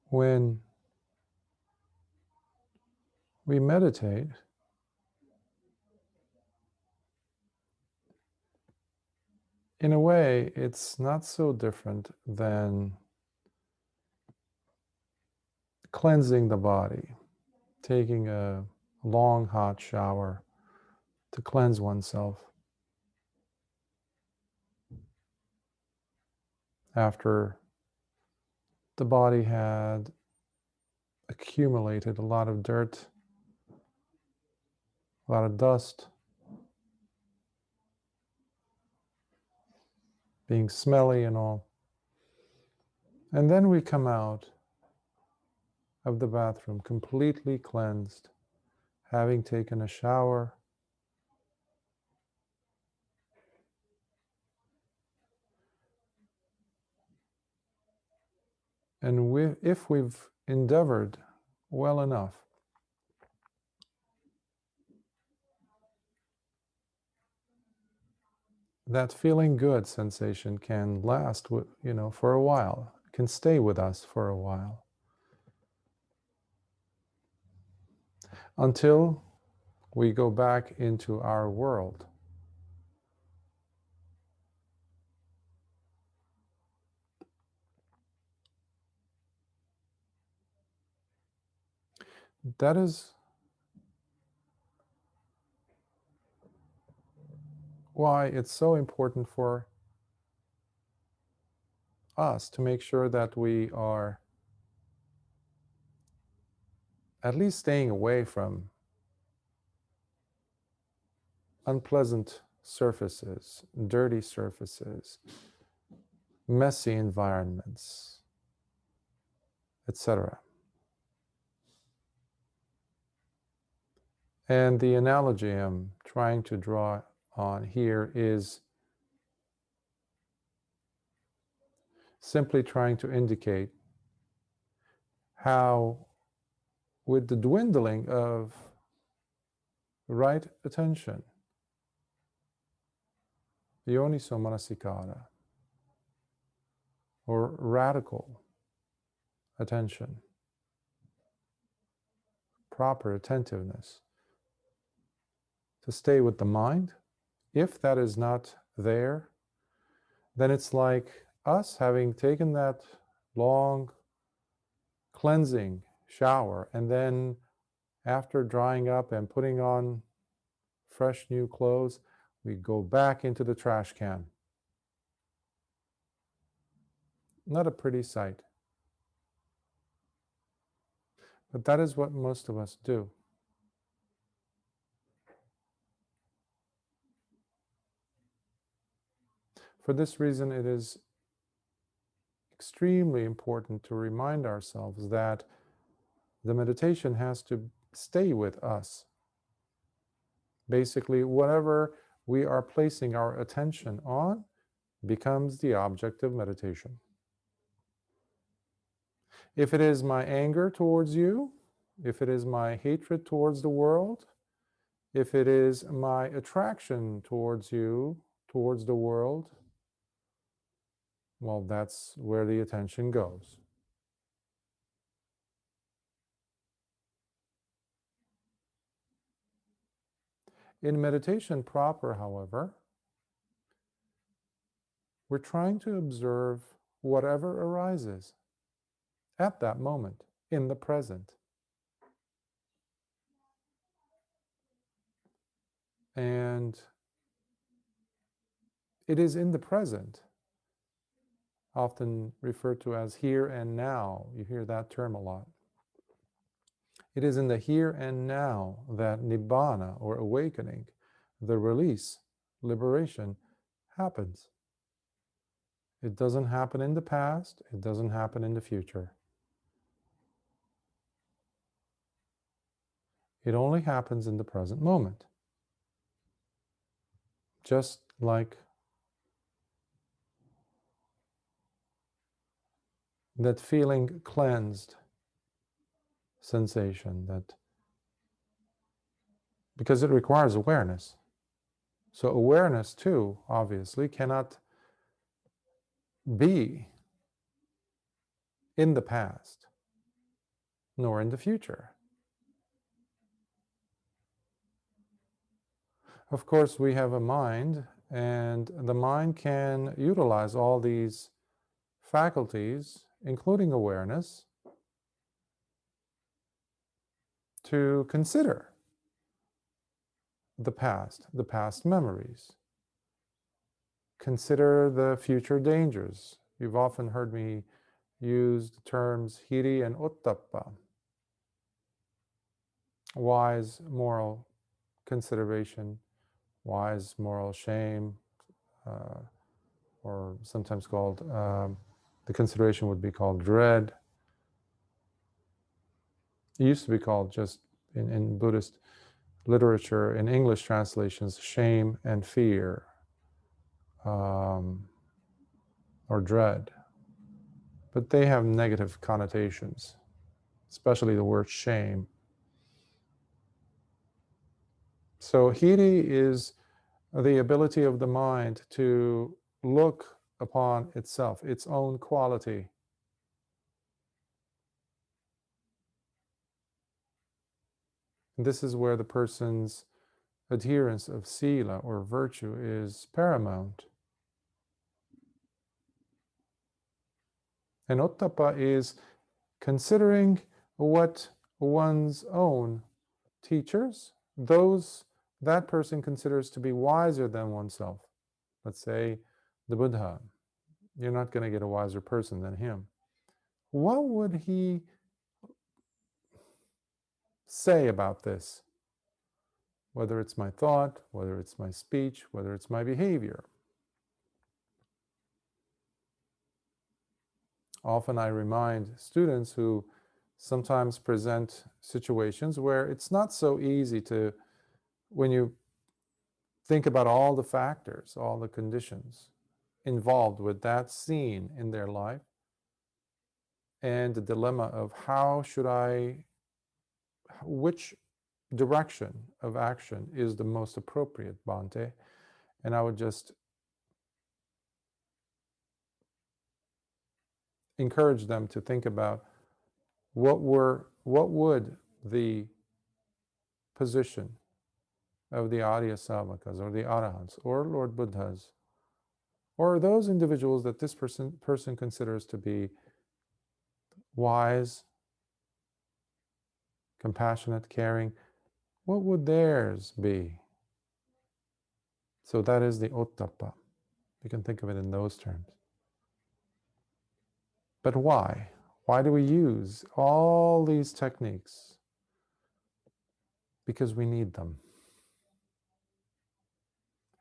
When we meditate, in a way, it's not so different than cleansing the body, taking a long hot shower to cleanse oneself after the body had accumulated a lot of dirt, a lot of dust, being smelly and all. And then we come out of the bathroom completely cleansed, having taken a shower, and if we've endeavored well enough, that feeling good sensation can last, for a while, can stay with us for a while, until we go back into our world. That is why it's so important for us to make sure that we are at least staying away from unpleasant surfaces, dirty surfaces, messy environments, etc. And the analogy I'm trying to draw on here is simply trying to indicate how, with the dwindling of right attention, Yoniso Manasikāra, or radical attention, proper attentiveness, to stay with the mind, if that is not there, then it's like us having taken that long cleansing shower, and then after drying up and putting on fresh new clothes, we go back into the trash can. Not a pretty sight. But that is what most of us do. For this reason, it is extremely important to remind ourselves that the meditation has to stay with us. Basically, whatever we are placing our attention on becomes the object of meditation. If it is my anger towards you, if it is my hatred towards the world, if it is my attraction towards you, towards the world, well, that's where the attention goes. In meditation proper, however, we're trying to observe whatever arises at that moment, in the present. And it is in the present, often referred to as here and now. You hear that term a lot. It is in the here and now that nibbana, or awakening, the release, liberation, happens. It doesn't happen in the past. It doesn't happen in the future. It only happens in the present moment. Just like that feeling cleansed sensation, that because it requires awareness. So awareness too, obviously, cannot be in the past. nor in the future. Of course, we have a mind, and the mind can utilize all these faculties, including awareness, to consider the past memories, consider the future dangers. You've often heard me use the terms hiri and ottappa, wise moral consideration, wise moral shame, or sometimes called, the consideration would be called dread. It used to be called, just in Buddhist literature, in English translations, shame and fear, or dread. But they have negative connotations, especially the word shame. So hiri is the ability of the mind to look upon itself, its own quality. And this is where the person's adherence of sila, or virtue, is paramount. And ottappa is considering what one's own teachers, those that person considers to be wiser than oneself. Let's say the Buddha. You're not going to get a wiser person than him. What would he say about this? Whether it's my thought, whether it's my speech, whether it's my behavior. Often I remind students who sometimes present situations where it's not so easy to, when you think about all the factors, all the conditions involved with that scene in their life, and the dilemma of how should which direction of action is the most appropriate, Bhante. And I would just encourage them to think about what would the position of the Arya Savakas, or the Arahants, or Lord Buddhas, or those individuals that this person considers to be wise, compassionate, caring, what would theirs be? So that is the ottappa. You can think of it in those terms. But why? Why do we use all these techniques? Because we need them.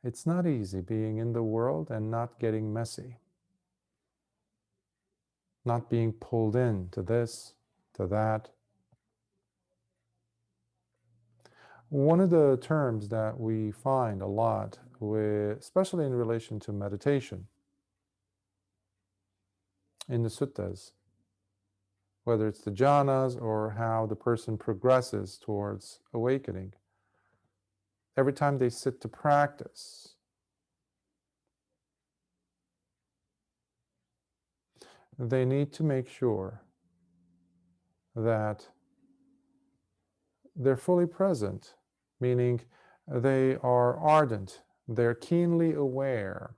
It's not easy being in the world and not getting messy, not being pulled in to this, to that. One of the terms that we find a lot, especially in relation to meditation, in the suttas, whether it's the jhanas or how the person progresses towards awakening, every time they sit to practice, they need to make sure that they're fully present, meaning they are ardent, they're keenly aware,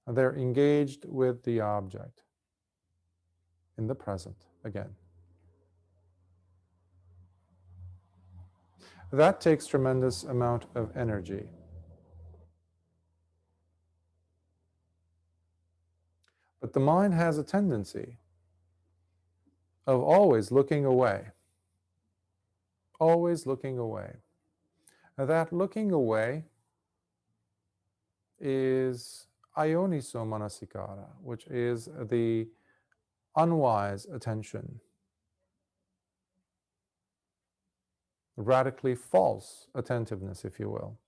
they're engaged with the object in the present again. That takes tremendous amount of energy. But the mind has a tendency of always looking away. Always looking away. That looking away is Yoniso Manasikāra, which is the unwise attention. Radically false attentiveness, if you will.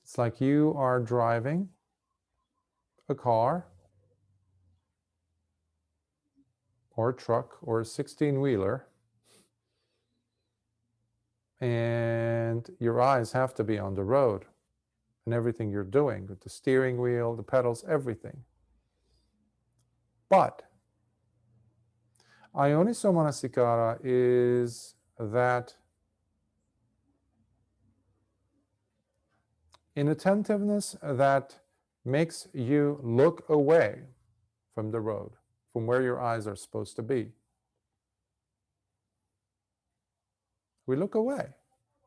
It's like you are driving a car or a truck or a 16-wheeler, and your eyes have to be on the road and everything you're doing, with the steering wheel, the pedals, everything. But Yoniso Manasikāra is that inattentiveness that makes you look away from the road, from where your eyes are supposed to be. We look away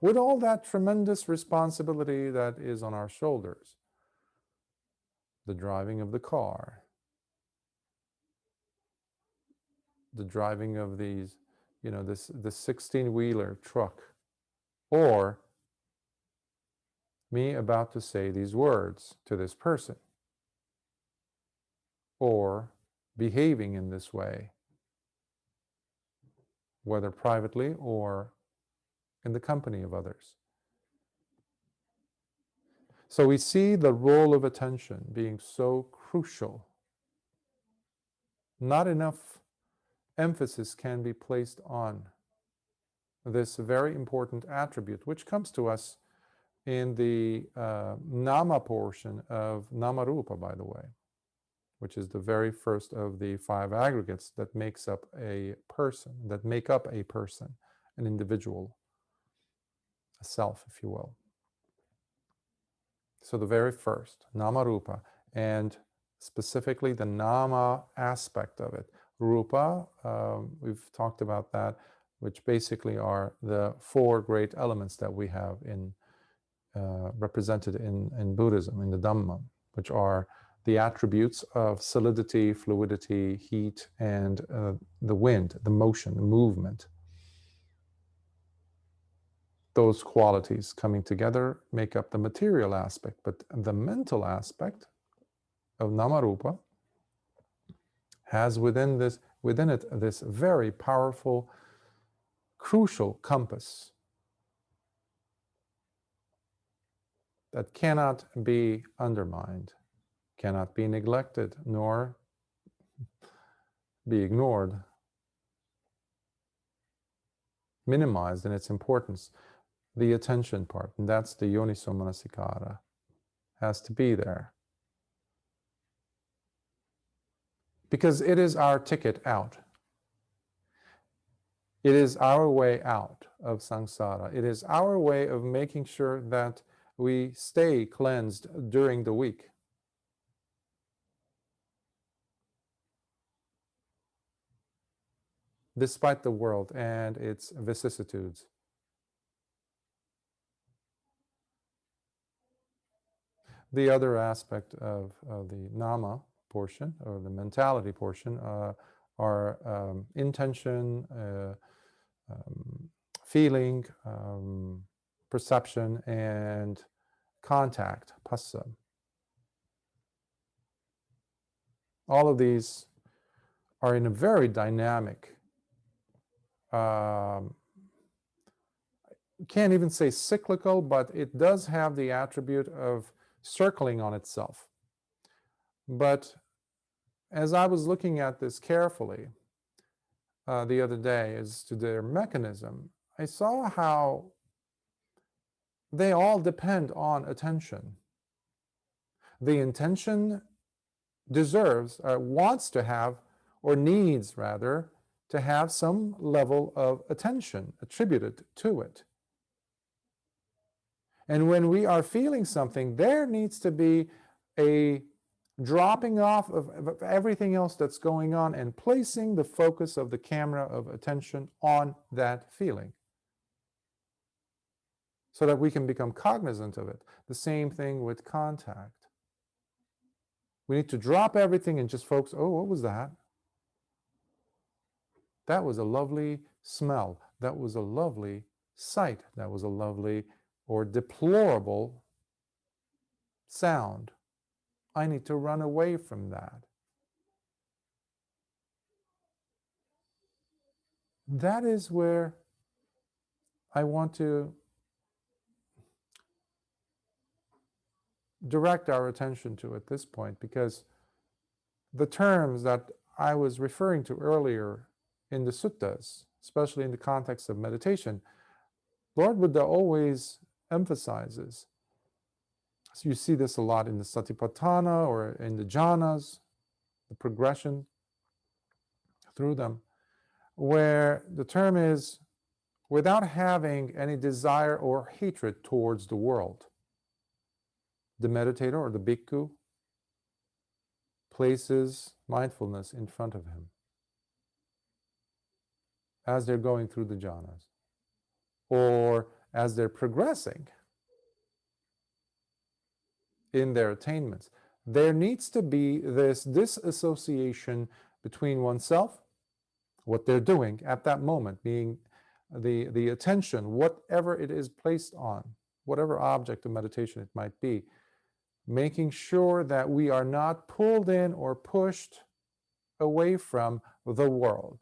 with all that tremendous responsibility that is on our shoulders. The driving of the car, the driving of these, this 16-wheeler truck, or me about to say these words to this person, or behaving in this way, whether privately or in the company of others. So we see the role of attention being so crucial. Not enough emphasis can be placed on this very important attribute, which comes to us in the Nama portion of Namarupa, by the way, which is the very first of the 5 aggregates that makes up a person, an individual, a self, if you will. So the very first, Namarupa, and specifically the Nama aspect of it. Rupa, we've talked about that, which basically are the 4 great elements that we have in represented in Buddhism, in the Dhamma, which are the attributes of solidity, fluidity, heat, and the wind, the motion, the movement. Those qualities coming together make up the material aspect, but the mental aspect of Namarupa has within it this very powerful, crucial compass that cannot be undermined, cannot be neglected, nor be ignored, minimized in its importance. The attention part, and that's the Yoniso Manasikāra, has to be there. Because it is our ticket out. It is our way out of samsara. It is our way of making sure that we stay cleansed during the week. Despite the world and its vicissitudes. The other aspect of the Nama portion, or the mentality portion, are intention, feeling, perception, and contact, phassa. All of these are in a very dynamic, can't even say cyclical, but it does have the attribute of circling on itself. But as I was looking at this carefully the other day as to their mechanism, I saw how they all depend on attention. The intention deserves, wants to have, or needs rather, to have some level of attention attributed to it. And when we are feeling something, there needs to be a dropping off of everything else that's going on and placing the focus of the camera of attention on that feeling so that we can become cognizant of it. The same thing with contact. We need to drop everything and just focus, oh, what was that? That was a lovely smell. That was a lovely sight. That was a lovely or deplorable sound. I need to run away from that. That is where I want to direct our attention to at this point, because the terms that I was referring to earlier in the suttas, especially in the context of meditation, Lord Buddha always emphasizes. So you see this a lot in the Satipatthana or in the jhanas, the progression through them. where the term is without having any desire or hatred towards the world. The meditator or the bhikkhu places mindfulness in front of him as they're going through the jhanas, or as they're progressing in their attainments. There needs to be this disassociation between oneself, what they're doing at that moment, being the attention, whatever it is placed on, whatever object of meditation it might be, making sure that we are not pulled in or pushed away from the world.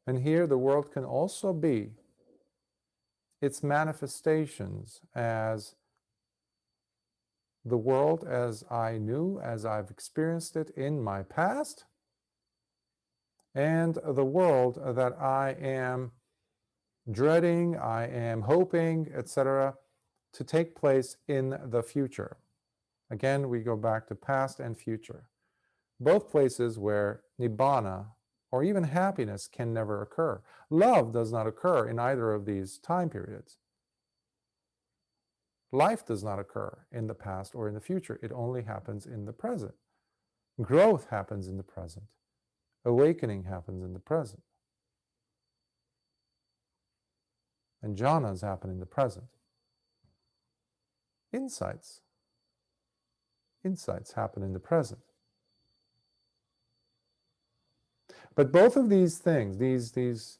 And here the world can also be its manifestations as the world as I knew, as I've experienced it in my past, and the world that I am dreading, I am hoping, etc., to take place in the future. Again, we go back to past and future. Both places where nibbana, or even happiness, can never occur. Love does not occur in either of these time periods. Life does not occur in the past or in the future. It only happens in the present. Growth happens in the present. Awakening happens in the present. And jhanas happen in the present. Insights happen in the present. But both of these things, these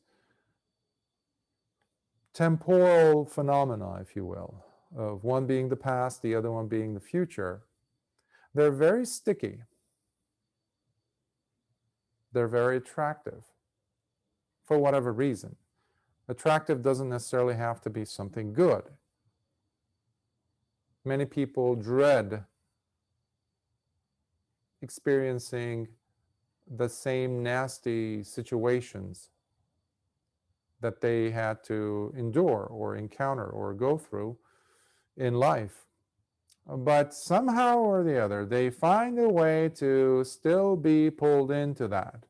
temporal phenomena, if you will, of one being the past, the other one being the future, they're very sticky. They're very attractive for whatever reason. Attractive doesn't necessarily have to be something good. Many people dread experiencing the same nasty situations that they had to endure or encounter or go through in life. But somehow or the other, they find a way to still be pulled into that.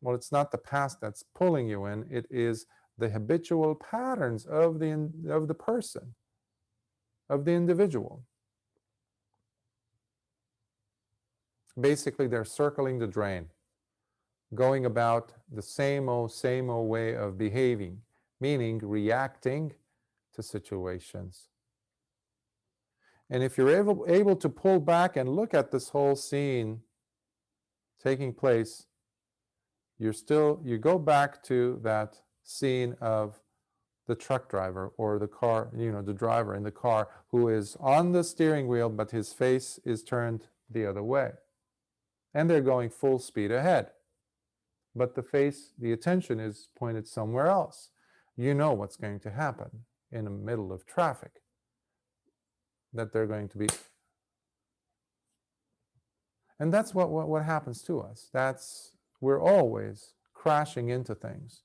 Well, it's not the past that's pulling you in, it is the habitual patterns of the person, of the individual. Basically, they're circling the drain, going about the same old way of behaving, meaning reacting to situations. And if you're able to pull back and look at this whole scene taking place, you go back to that scene of the truck driver or the car, the driver in the car who is on the steering wheel, but his face is turned the other way. And they're going full speed ahead. But the attention is pointed somewhere else. You know what's going to happen in the middle of traffic. That they're going to be. And that's what happens to us. We're always crashing into things.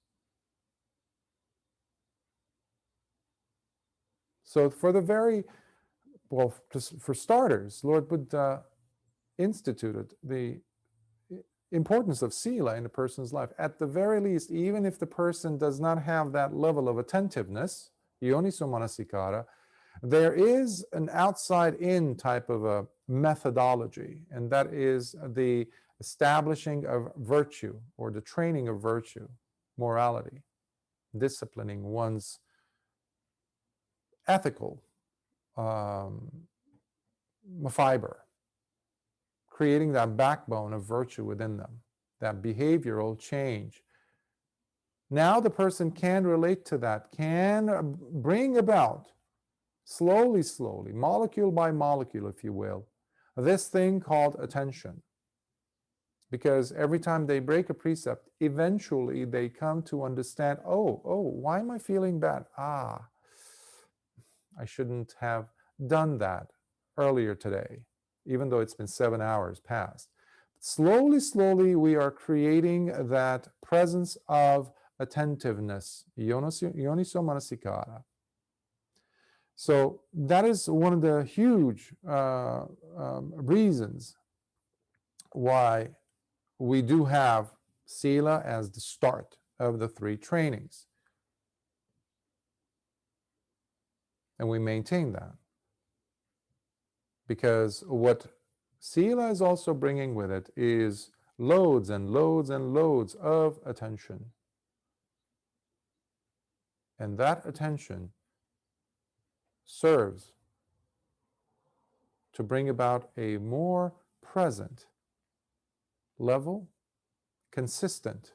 So for starters, Lord Buddha instituted the importance of sila in a person's life. At the very least, even if the person does not have that level of attentiveness, Yoniso Manasikāra, there is an outside-in type of a methodology, and that is the establishing of virtue, or the training of virtue, morality, disciplining one's ethical fiber, creating that backbone of virtue within them, that behavioral change. Now the person can relate to that, can bring about slowly, molecule by molecule, if you will, this thing called attention. Because every time they break a precept, eventually they come to understand, oh, why am I feeling bad? I shouldn't have done that earlier today, even though it's been 7 hours past. Slowly, we are creating that presence of attentiveness, Yoniso Manasikāra. So that is one of the huge reasons why we do have Sila as the start of the 3 trainings. And we maintain that. Because what Sila is also bringing with it is loads and loads and loads of attention. And that attention serves to bring about a more present level, consistent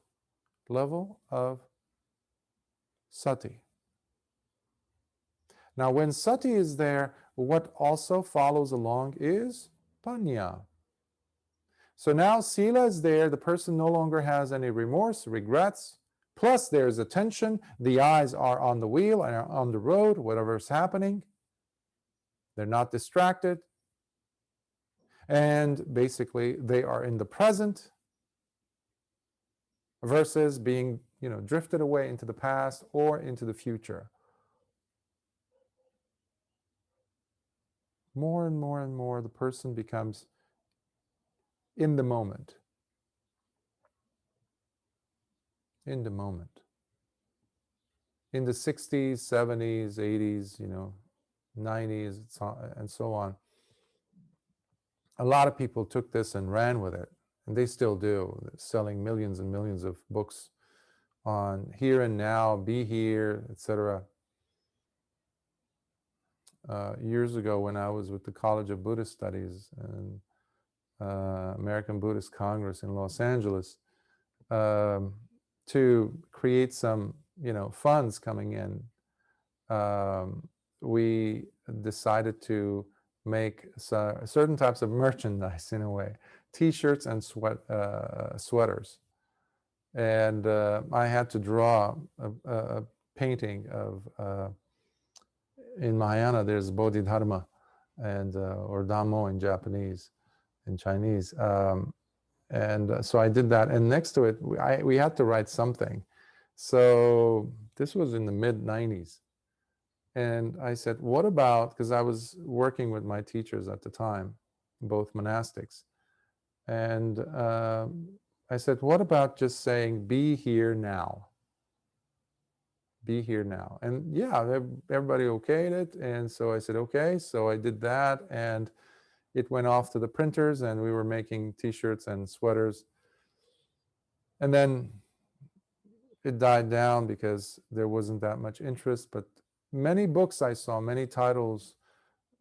level of sati. Now, when sati is there, what also follows along is panya. So now sila is there, the person no longer has any remorse, regrets, plus there's attention, the eyes are on the wheel and are on the road, whatever is happening. They're not distracted. And basically, they are in the present versus being, drifted away into the past or into the future. More and more and more, the person becomes in the moment. In the moment. In the 60s, 70s, 80s, 90s, and so on, a lot of people took this and ran with it, and they still do. They're selling millions and millions of books on here and now, be here, etc. Years ago, when I was with the College of Buddhist Studies and American Buddhist Congress in Los Angeles, to create some, funds coming in, we decided to make certain types of merchandise, in a way, T-shirts and sweaters. And I had to draw a painting of, in Mahayana, there's Bodhidharma, and or Dhammo in Japanese, in Chinese. And so I did that, and next to it, we had to write something. So this was in the mid-90s. And I said, what about, because I was working with my teachers at the time, both monastics. And I said, what about just saying, be here now? Be here now. And yeah, everybody okayed it. And so I said, okay. So I did that, and it went off to the printers, and we were making T-shirts and sweaters. And then it died down because there wasn't that much interest. But many books I saw, many titles,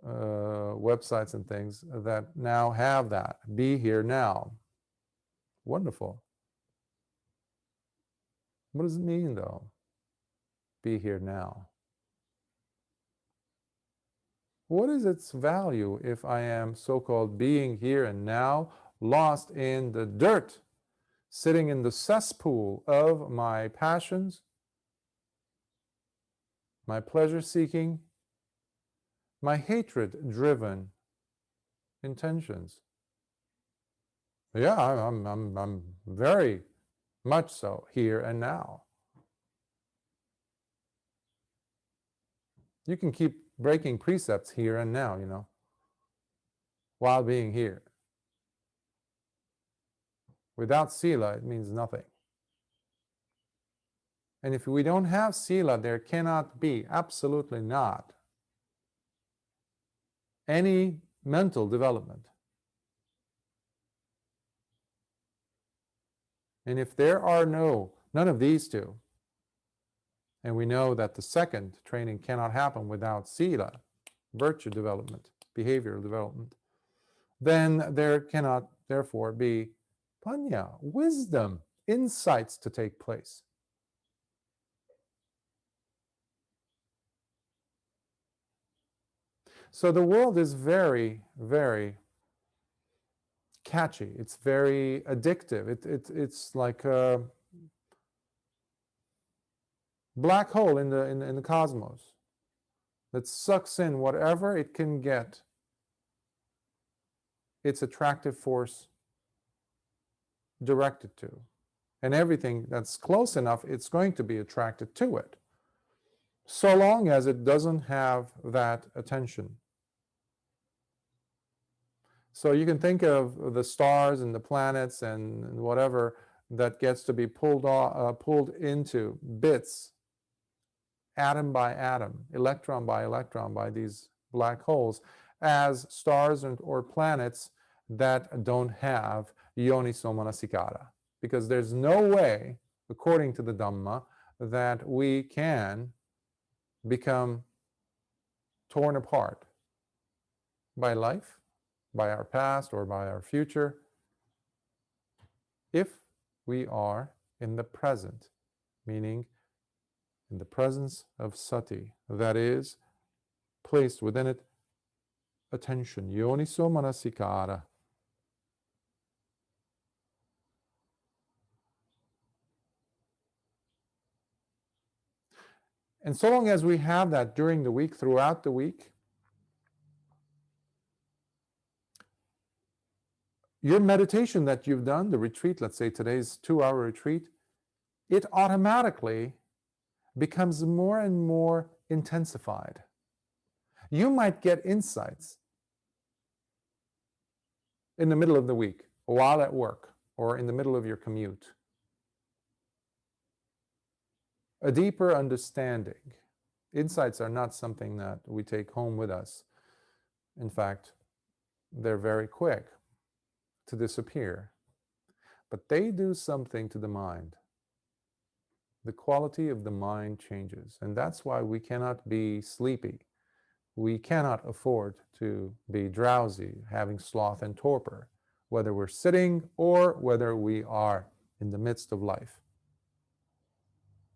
websites and things that now have that. Be here now. Wonderful. What does it mean, though? Be here now. What is its value if I am so-called being here and now, lost in the dirt, sitting in the cesspool of my passions, my pleasure-seeking, my hatred-driven intentions? Yeah, I'm very much so here and now. You can keep breaking precepts here and now, while being here. Without sila, it means nothing. And if we don't have sila, there cannot be, absolutely not, any mental development. And if there are none of these two, and we know that the second training cannot happen without sila, virtue development, behavioral development, then there cannot, therefore, be panya, wisdom, insights to take place. So the world is very, very catchy. It's very addictive. It's like a black hole in the cosmos that sucks in whatever it can get its attractive force directed to. And everything that's close enough, it's going to be attracted to it, so long as it doesn't have that attention. So you can think of the stars and the planets and whatever that gets to be pulled into bits, atom by atom, electron by these black holes, as stars or planets that don't have Yoniso Manasikāra. Because there's no way, according to the Dhamma, that we can become torn apart by life, by our past, or by our future, if we are in the present, meaning in the presence of sati, that is, placed within it attention, Yoniso Manasikāra. And so long as we have that during the week, throughout the week, your meditation that you've done, the retreat, let's say today's 2-hour retreat, it automatically becomes more and more intensified. You might get insights in the middle of the week, while at work, or in the middle of your commute. A deeper understanding. Insights are not something that we take home with us. In fact, they're very quick to disappear. But they do something to the mind. The quality of the mind changes. And that's why we cannot be sleepy. We cannot afford to be drowsy, having sloth and torpor, whether we're sitting or whether we are in the midst of life.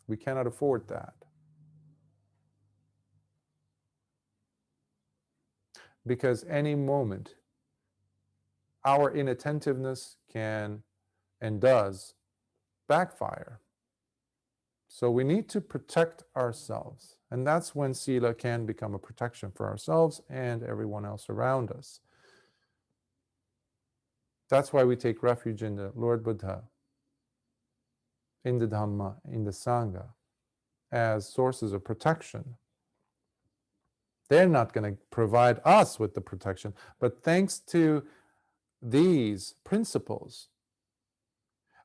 We cannot afford that. Because any moment, our inattentiveness can and does backfire. So we need to protect ourselves. And that's when Sila can become a protection for ourselves and everyone else around us. That's why we take refuge in the Lord Buddha, in the Dhamma, in the Sangha, as sources of protection. They're not going to provide us with the protection, but thanks to these principles,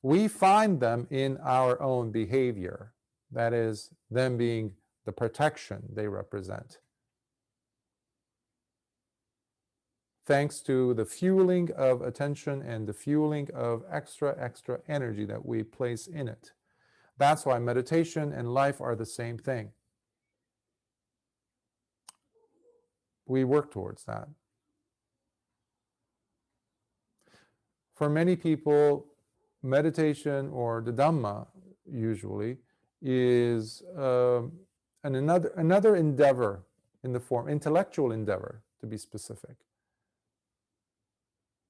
we find them in our own behavior. That is, them being the protection they represent. Thanks to the fueling of attention and the fueling of extra energy that we place in it. That's why meditation and life are the same thing. We work towards that. For many people, meditation or the Dhamma usually is another endeavor in the form, intellectual endeavor to be specific.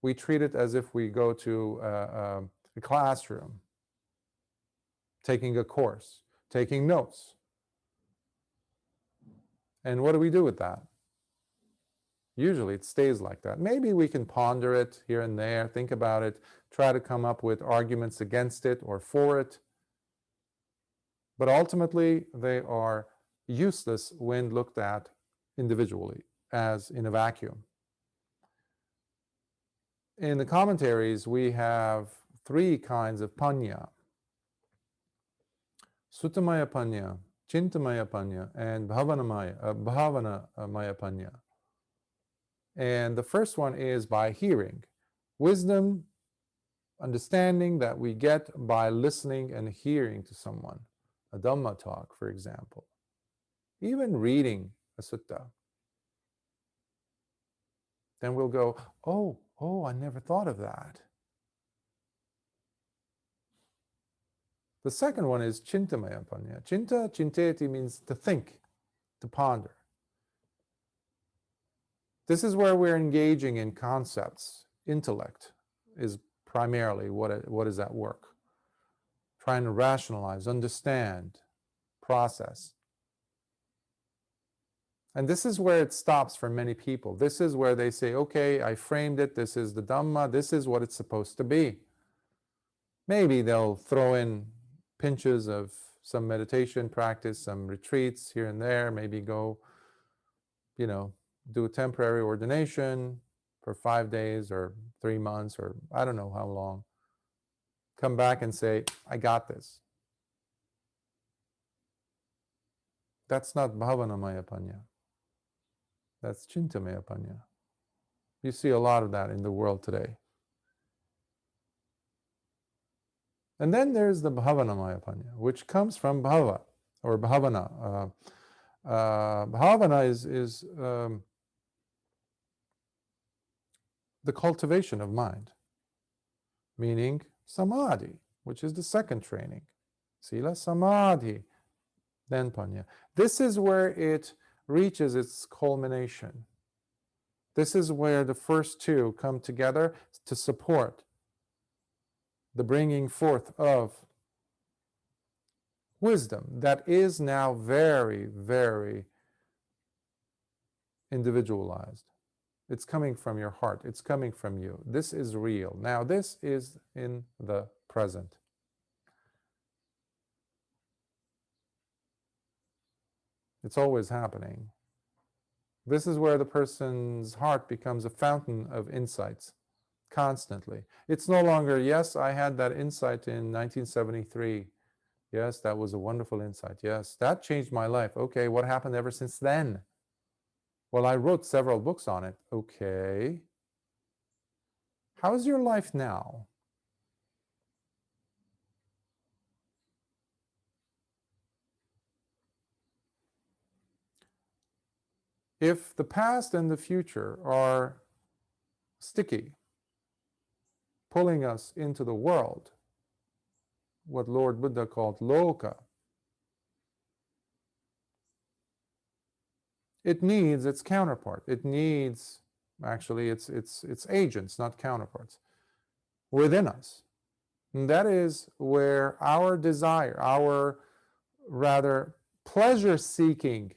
We treat it as if we go to a classroom, taking a course, taking notes. And what do we do with that? Usually it stays like that. Maybe we can ponder it here and there, think about it, try to come up with arguments against it or for it. But ultimately, they are useless when looked at individually, as in a vacuum. In the commentaries, we have 3 kinds of panya. Suttamaya panya, Chintamaya panya, and Bhavanamaya panya. And the first one is by hearing. Wisdom, understanding that we get by listening and hearing to someone. A Dhamma talk, for example. Even reading a sutta. Then we'll go, oh, I never thought of that. The second one is Chintamaya panya. Chinteti means to think, to ponder. This is where we're engaging in concepts. Intellect is primarily what is at work. Trying to rationalize, understand, process. And this is where it stops for many people. This is where they say, okay, I framed it, this is the Dhamma, this is what it's supposed to be. Maybe they'll throw in pinches of some meditation practice, some retreats here and there, maybe go, do a temporary ordination for 5 days or 3 months or I don't know how long. Come back and say, I got this. That's not Bhavanamaya Panya. That's Chintamaya Panya. You see a lot of that in the world today. And then there's the Bhavanamaya Panya, which comes from Bhava or Bhavana. Bhavana is the cultivation of mind, meaning Samadhi, which is the second training. Sila, Samadhi, then Panya. This is where it reaches its culmination. This is where the first two come together to support the bringing forth of wisdom that is now very, very individualized. It's coming from your heart. It's coming from you. This is real. Now, this is in the present. It's always happening. This is where the person's heart becomes a fountain of insights constantly. It's no longer, yes, I had that insight in 1973. Yes, that was a wonderful insight. Yes, that changed my life. Okay, what happened ever since then? Well, I wrote several books on it. Okay. How's your life now? If the past and the future are sticky, pulling us into the world, what Lord Buddha called loka, it needs its counterpart. It needs, actually, its agents, not counterparts, within us. And that is where our desire, our rather pleasure-seeking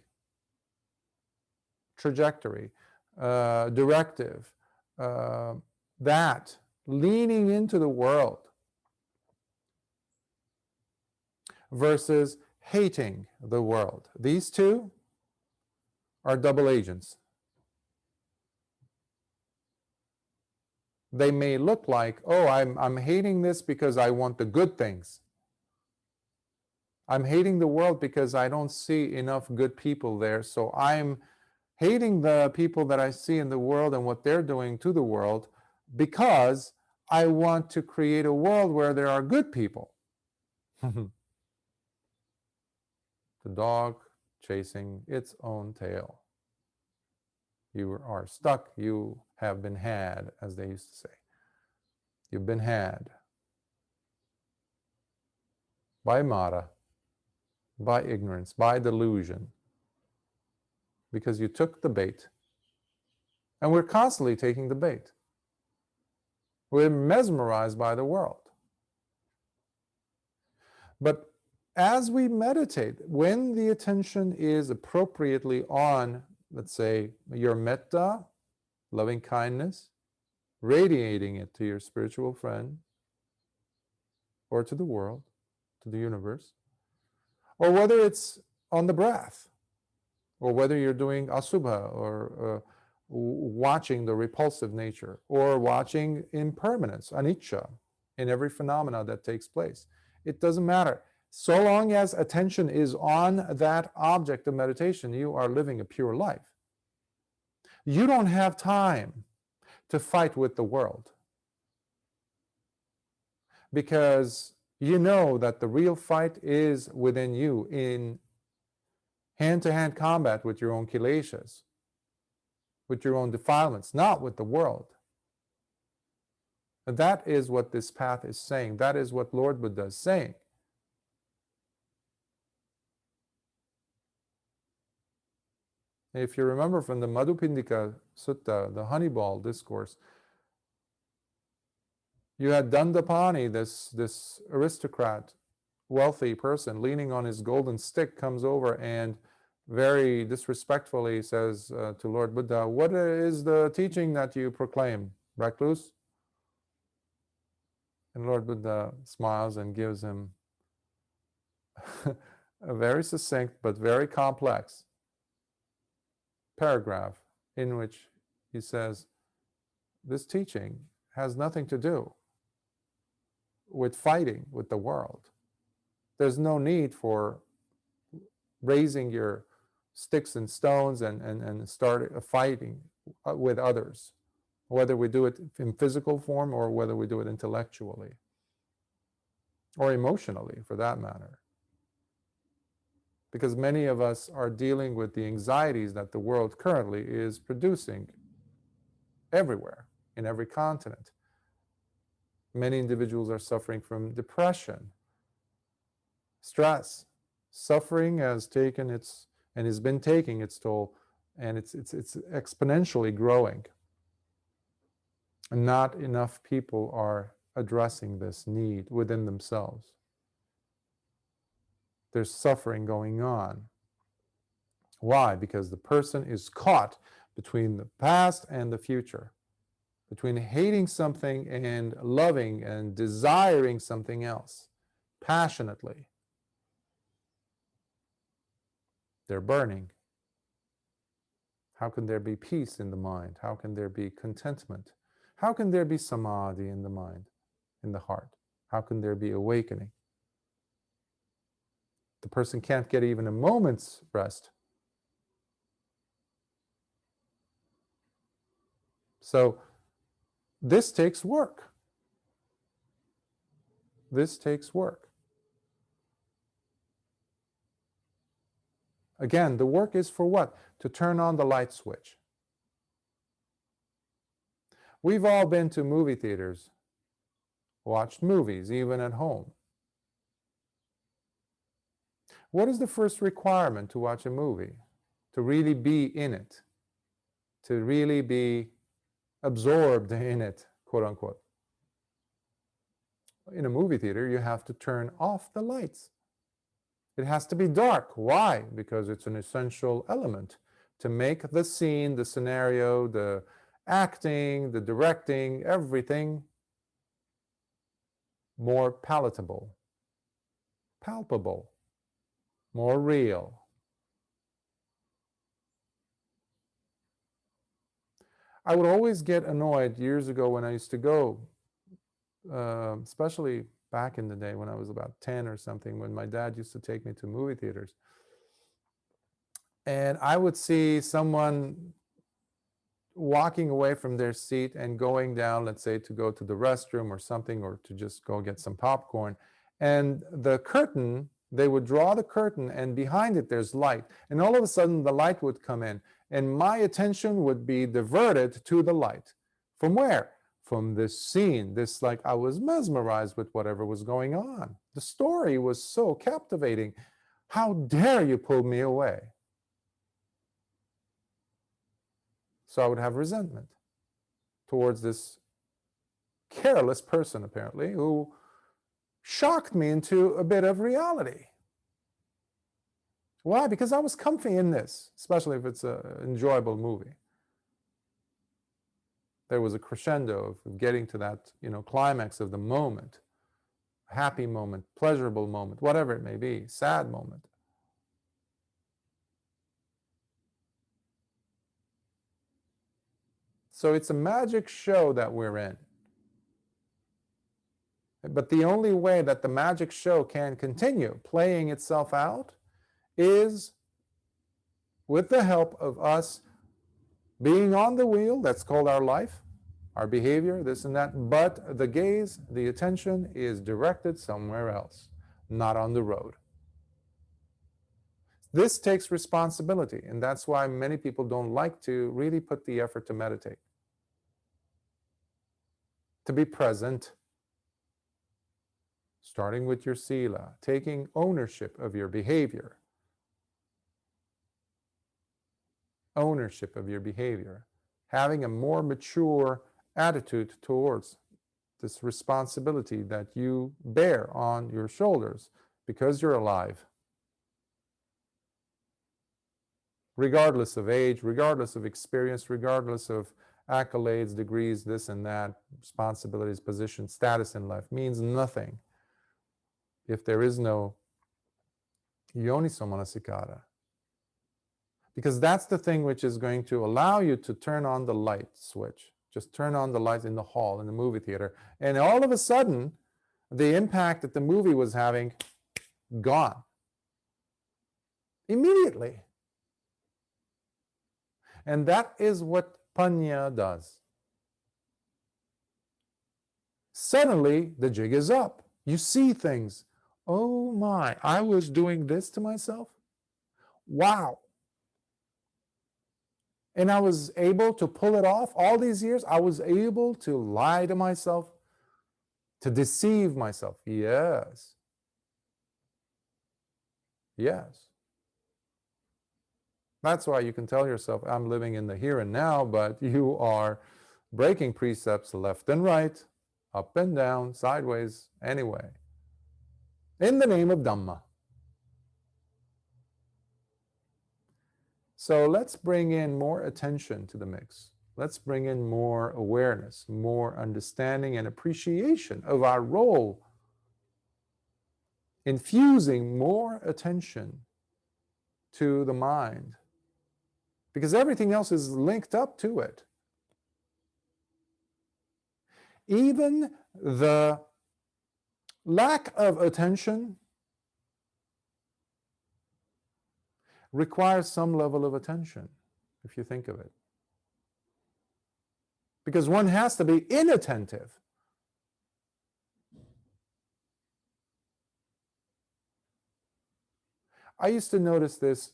trajectory, directive, that leaning into the world versus hating the world. These two are double agents. They may look like, oh, I'm hating this because I want the good things. I'm hating the world because I don't see enough good people there, so I'm hating the people that I see in the world and what they're doing to the world because I want to create a world where there are good people. The dog chasing its own tail. You are stuck. You have been had, as they used to say. You've been had by Mara, by ignorance, by delusion, because you took the bait. And we're constantly taking the bait. We're mesmerized by the world. But as we meditate, when the attention is appropriately on, let's say, your metta, loving kindness, radiating it to your spiritual friend, or to the world, to the universe, or whether it's on the breath, or whether you're doing asubha, or watching the repulsive nature, or watching impermanence, anicca, in every phenomena that takes place. It doesn't matter. So long as attention is on that object of meditation, you are living a pure life. You don't have time to fight with the world, because you know that the real fight is within you, in hand-to-hand combat with your own kileshas, with your own defilements, not with the world. And that is what this path is saying. That is what Lord Buddha is saying. If you remember from the Madhupindika Sutta, the Honeyball discourse, you had Dandapani, this aristocrat, wealthy person, leaning on his golden stick, comes over and very disrespectfully says to Lord Buddha, "What is the teaching that you proclaim, recluse?" And Lord Buddha smiles and gives him a very succinct but very complex paragraph in which he says, this teaching has nothing to do with fighting with the world. There's no need for raising your sticks and stones and start fighting with others, whether we do it in physical form or whether we do it intellectually or emotionally, for that matter. Because many of us are dealing with the anxieties that the world currently is producing everywhere, in every continent. Many individuals are suffering from depression, stress. Suffering has taken its, and has been taking its toll, and it's exponentially growing. And not enough people are addressing this need within themselves. There's suffering going on. Why? Because the person is caught between the past and the future, between hating something and loving and desiring something else passionately. They're burning. How can there be peace in the mind? How can there be contentment? How can there be samadhi in the mind, in the heart? How can there be awakening? The person can't get even a moment's rest. So this takes work. This takes work. Again, the work is for what? To turn on the light switch. We've all been to movie theaters, watched movies, even at home. What is the first requirement to watch a movie? To really be in it, to really be absorbed in it, quote unquote. In a movie theater, you have to turn off the lights. It has to be dark. Why? Because it's an essential element to make the scene, the scenario, the acting, the directing, everything more palatable, palpable, more real. I would always get annoyed years ago when I used to go, especially back in the day when I was about 10 or something, when my dad used to take me to movie theaters. And I would see someone walking away from their seat and going down, let's say, to go to the restroom or something, or to just go get some popcorn. And the curtain, they would draw the curtain, and behind it there's light. And all of a sudden the light would come in, and my attention would be diverted to the light. From where? From this scene. This, like, I was mesmerized with whatever was going on. The story was so captivating. How dare you pull me away? So I would have resentment towards this careless person, apparently, who shocked me into a bit of reality. Why? Because I was comfy in this, especially if it's an enjoyable movie. There was a crescendo of getting to that, climax of the moment, happy moment, pleasurable moment, whatever it may be, sad moment. So it's a magic show that we're in. But the only way that the magic show can continue playing itself out is with the help of us being on the wheel. That's called our life, our behavior, this and that. But the gaze, the attention is directed somewhere else, not on the road. This takes responsibility, and that's why many people don't like to really put the effort to meditate, to be present, starting with your sila, taking ownership of your behavior. Ownership of your behavior, having a more mature attitude towards this responsibility that you bear on your shoulders because you're alive. Regardless of age, regardless of experience, regardless of accolades, degrees, this and that, responsibilities, position, status in life means nothing if there is no Yoniso Manasikāra. Because that's the thing which is going to allow you to turn on the light switch, Just turn on the lights in the hall, in the movie theater, and all of a sudden, the impact that the movie was having, gone. Immediately. And that is what Panya does. Suddenly, the jig is up. You see things. Oh my, I was doing this to myself? Wow. And I was able to pull it off all these years. I was able to lie to myself, to deceive myself. Yes. Yes. That's why you can tell yourself, I'm living in the here and now, but you are breaking precepts left and right, up and down, sideways, anyway, in the name of Dhamma. So let's bring in more attention to the mix. Let's bring in more awareness, more understanding and appreciation of our role, infusing more attention to the mind, because everything else is linked up to it. Even the lack of attention requires some level of attention, if you think of it. Because one has to be inattentive. I used to notice this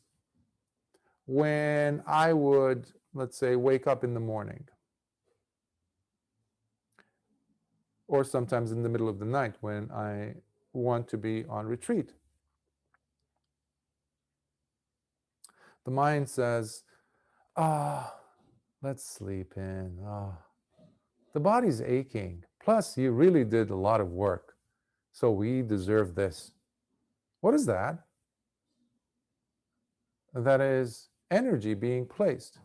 when I would, let's say, wake up in the morning, or sometimes in the middle of the night when I want to be on retreat. The mind says, let's sleep in. The body's aching. Plus, you really did a lot of work, so we deserve this. What is that? That is energy being placed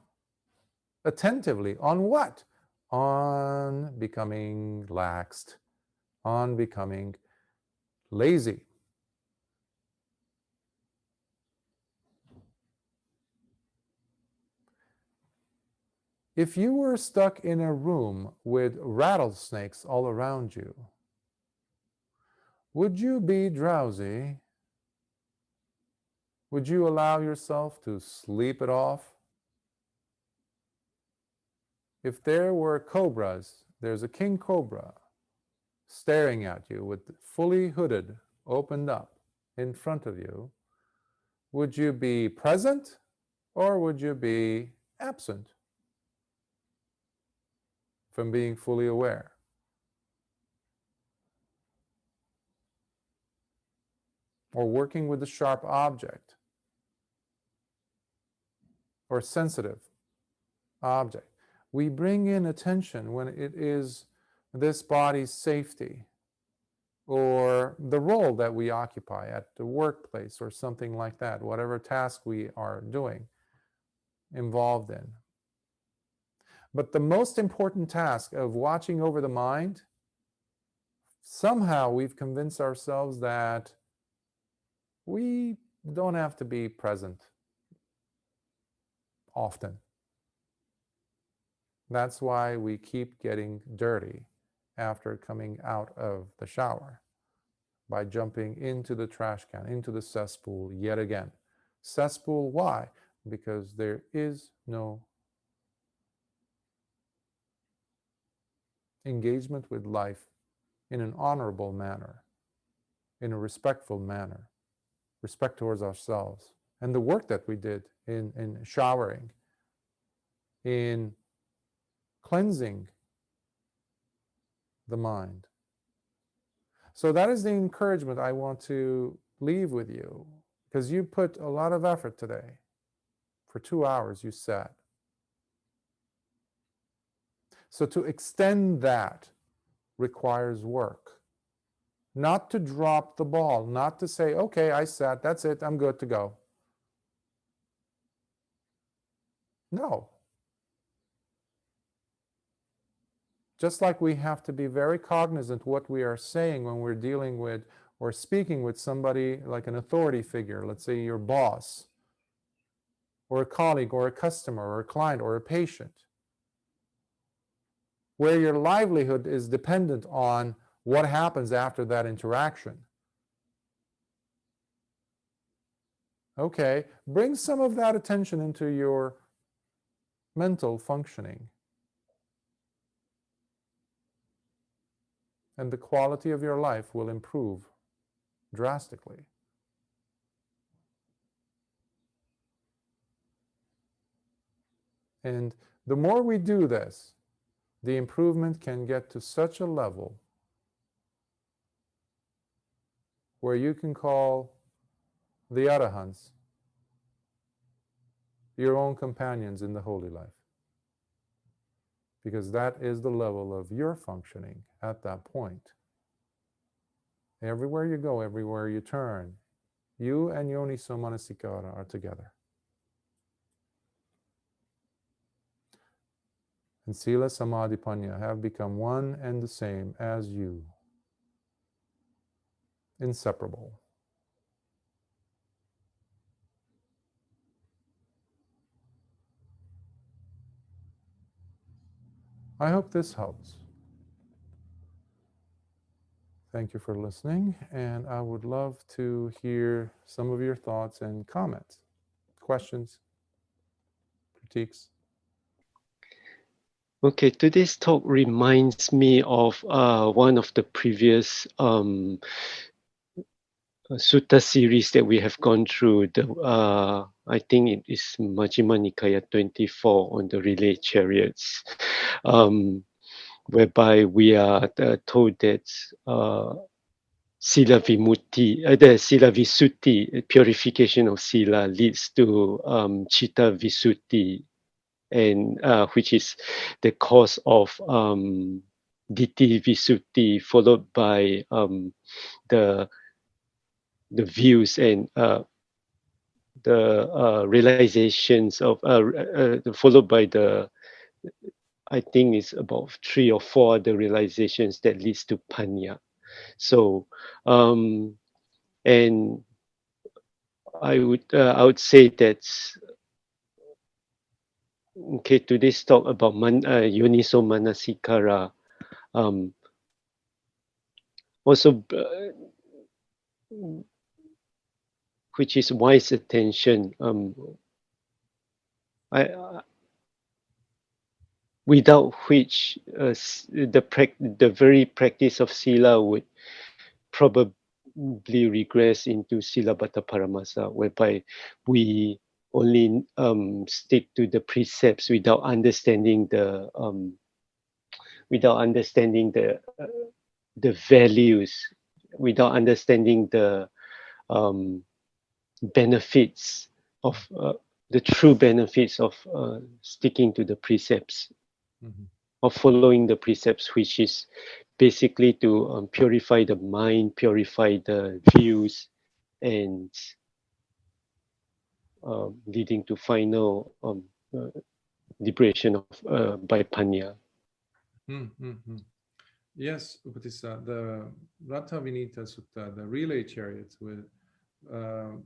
attentively on what? On becoming laxed, on becoming lazy. If you were stuck in a room with rattlesnakes all around you, would you be drowsy? Would you allow yourself to sleep it off? If there were cobras, there's a king cobra staring at you with fully hooded, opened up in front of you, would you be present or would you be absent from being fully aware? Or working with a sharp object or sensitive object? We bring in attention when it is this body's safety or the role that we occupy at the workplace or something like that, whatever task we are doing, involved in. But the most important task of watching over the mind, somehow we've convinced ourselves that we don't have to be present often. That's why we keep getting dirty after coming out of the shower, by jumping into the trash can, into the cesspool yet again. Cesspool, why? Because there is no engagement with life in an honorable manner, in a respectful manner, respect towards ourselves, and the work that we did in showering, in cleansing the mind. So that is the encouragement I want to leave with you, because you put a lot of effort today. For 2 hours you sat. So to extend that requires work. Not to drop the ball, not to say, okay, I sat, that's it, I'm good to go. No. Just like we have to be very cognizant what we are saying when we're dealing with or speaking with somebody like an authority figure, let's say your boss, or a colleague, or a customer, or a client, or a patient. where your livelihood is dependent on what happens after that interaction. Okay, bring some of that attention into your mental functioning, and the quality of your life will improve drastically. And the more we do this, the improvement can get to such a level where you can call the Arahants your own companions in the holy life. Because that is the level of your functioning at that point. Everywhere you go, everywhere you turn, you and Yoniso Manasikāra are together. And Sila, Samadhi, Panya have become one and the same as you. Inseparable. I hope this helps. Thank you for listening, and I would love to hear some of your thoughts and comments, questions, critiques. Okay, today's talk reminds me of one of the previous sutta series that we have gone through. I think it is Majjhima Nikaya 24 on the relay chariots, whereby we are told that Sila Vimutti, the Sila Visutti, purification of Sila, leads to Chitta Visutti, and which is the cause of Ditti Visutti, followed by the views and the realizations of followed by the, I think it's about 3 or 4 other realizations that leads to Panya. So and I would say that okay, today's talk about Yoniso Manasikāra, also which is wise attention. Without which the very practice of sila would probably regress into Silabbata Paramasa, whereby we only stick to the precepts without understanding the values, without understanding the benefits of the true benefits of sticking to the precepts, of following the precepts, which is basically to purify the mind, purify the views, and leading to final liberation of by Panya. Yes, Upatissa, the Ratha Vinita Sutta, the relay chariots with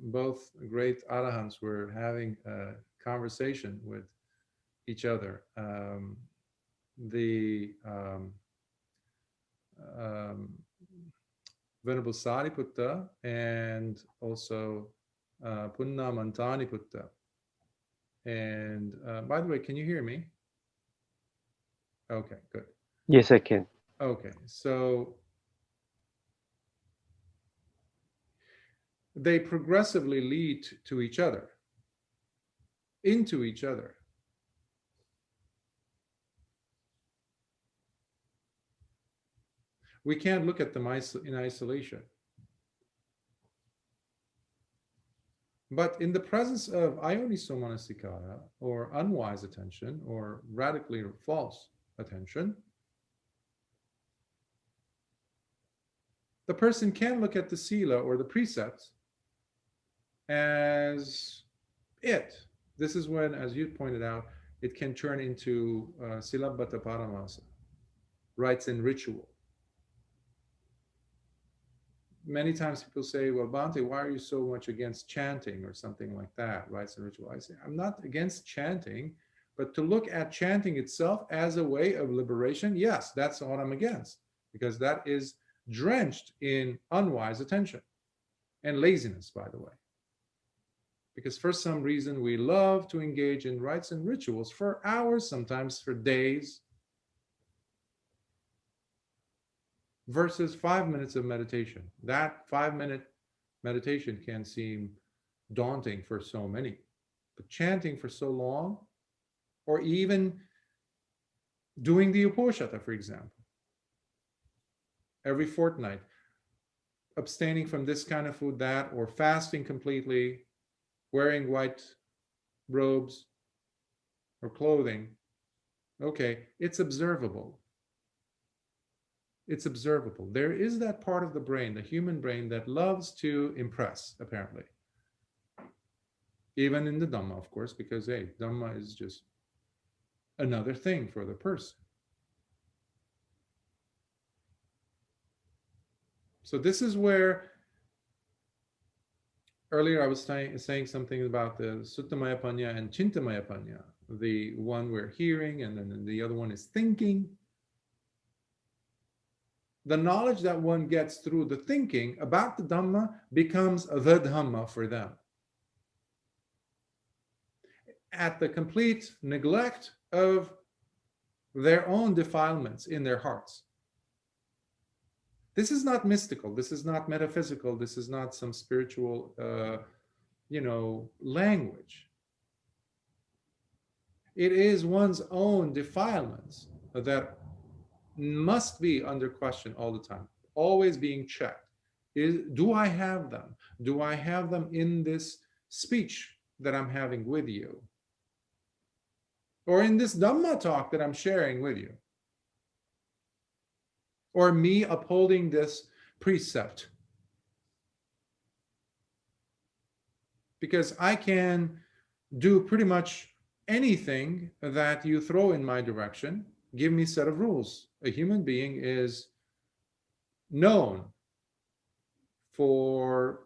both great arahants were having a conversation with each other. The Venerable Sariputta and also Punna Mantaniputta. And by the way, can you hear me? Okay, good. Yes, I can. Okay, so they progressively lead to each other, into each other. We can't look at them in isolation. But in the presence of Yoniso Manasikāra, or unwise attention, or radically false attention, the person can look at the sila or the precepts as it. This is when, as you pointed out, it can turn into Silabbata Paramasa, rites and ritual. Many times people say, well, Bhante, why are you so much against chanting or something like that, rites and ritual? I say, I'm not against chanting. But to look at chanting itself as a way of liberation, yes, that's what I'm against, because that is drenched in unwise attention and laziness, by the way. Because for some reason we love to engage in rites and rituals for hours, sometimes for days, versus 5 minutes of meditation. That 5-minute meditation can seem daunting for so many, but chanting for so long, or even doing the Uposatha, for example, every fortnight, abstaining from this kind of food, that, or fasting completely, wearing white robes or clothing, okay, it's observable. It's observable. There is that part of the brain, the human brain, that loves to impress, apparently. Even in the Dhamma, of course, because, hey, Dhamma is just another thing for the person. So this is where, earlier I was saying something about the Suttamaya Panya and Chintamaya Panya. The one we're hearing, and then the other one is thinking. The knowledge that one gets through the thinking about the Dhamma becomes the Dhamma for them, at the complete neglect of their own defilements in their hearts. This is not mystical. This is not metaphysical. This is not some spiritual, language. It is one's own defilements that must be under question all the time, always being checked. Do I have them? Do I have them in this speech that I'm having with you? Or in this Dhamma talk that I'm sharing with you? Or me upholding this precept? Because I can do pretty much anything that you throw in my direction. Give me a set of rules. A human being is known for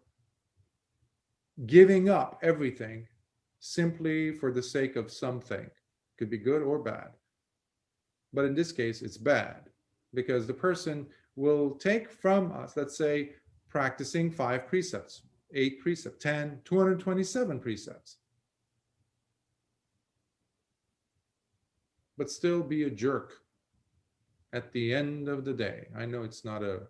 giving up everything simply for the sake of something. Could be good or bad. But in this case, it's bad, because the person will take from us, let's say, practicing 5 precepts, 8 precepts, 10, 227 precepts, but still be a jerk at the end of the day. I know it's not a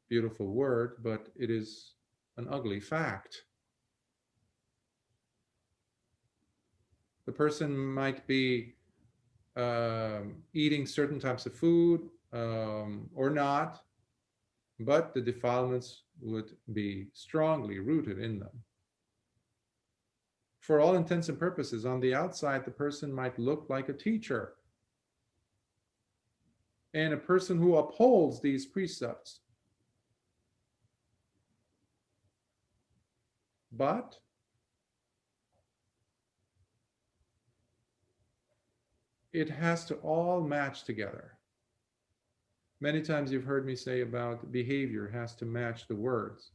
beautiful word, but it is an ugly fact. The person might be eating certain types of food or not, but the defilements would be strongly rooted in them. For all intents and purposes, on the outside, the person might look like a teacher. And a person who upholds these precepts. But it has to all match together. Many times you've heard me say about behavior has to match the words.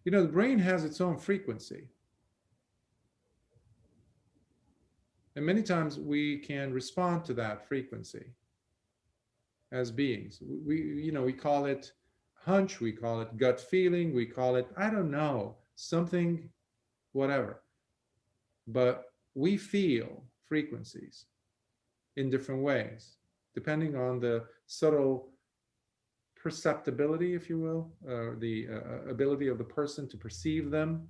The brain has its own frequency. And many times we can respond to that frequency as beings. We call it hunch, we call it gut feeling, we call it, I don't know, something, whatever. But we feel frequencies in different ways, depending on the subtle perceptibility, if you will, the ability of the person to perceive them.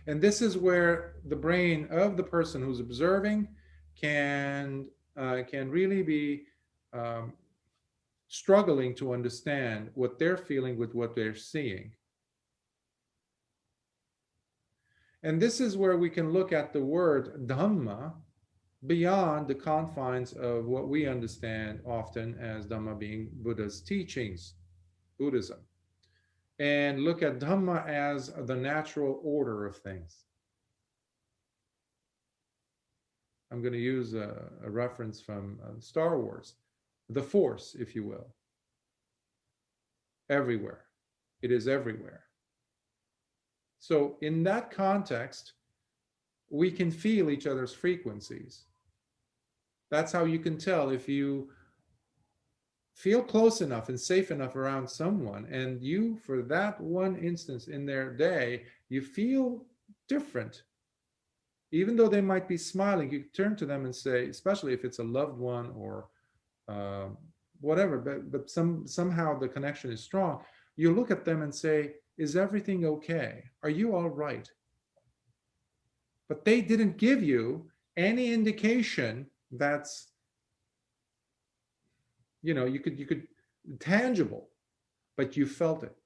And this is where the brain of the person who's observing can really be struggling to understand what they're feeling with what they're seeing. And this is where we can look at the word Dhamma beyond the confines of what we understand often as Dhamma being Buddha's teachings, Buddhism, and look at Dhamma as the natural order of things. I'm going to use a reference from Star Wars, the Force, if you will. Everywhere. It is everywhere. So in that context, we can feel each other's frequencies. That's how you can tell if you feel close enough and safe enough around someone, and you, for that one instance in their day, you feel different. Even though they might be smiling, you turn to them and say, especially if it's a loved one or whatever, but somehow the connection is strong. You look at them and say, is everything okay? Are you all right? But they didn't give you any indication that's, you could tangible, but you felt it.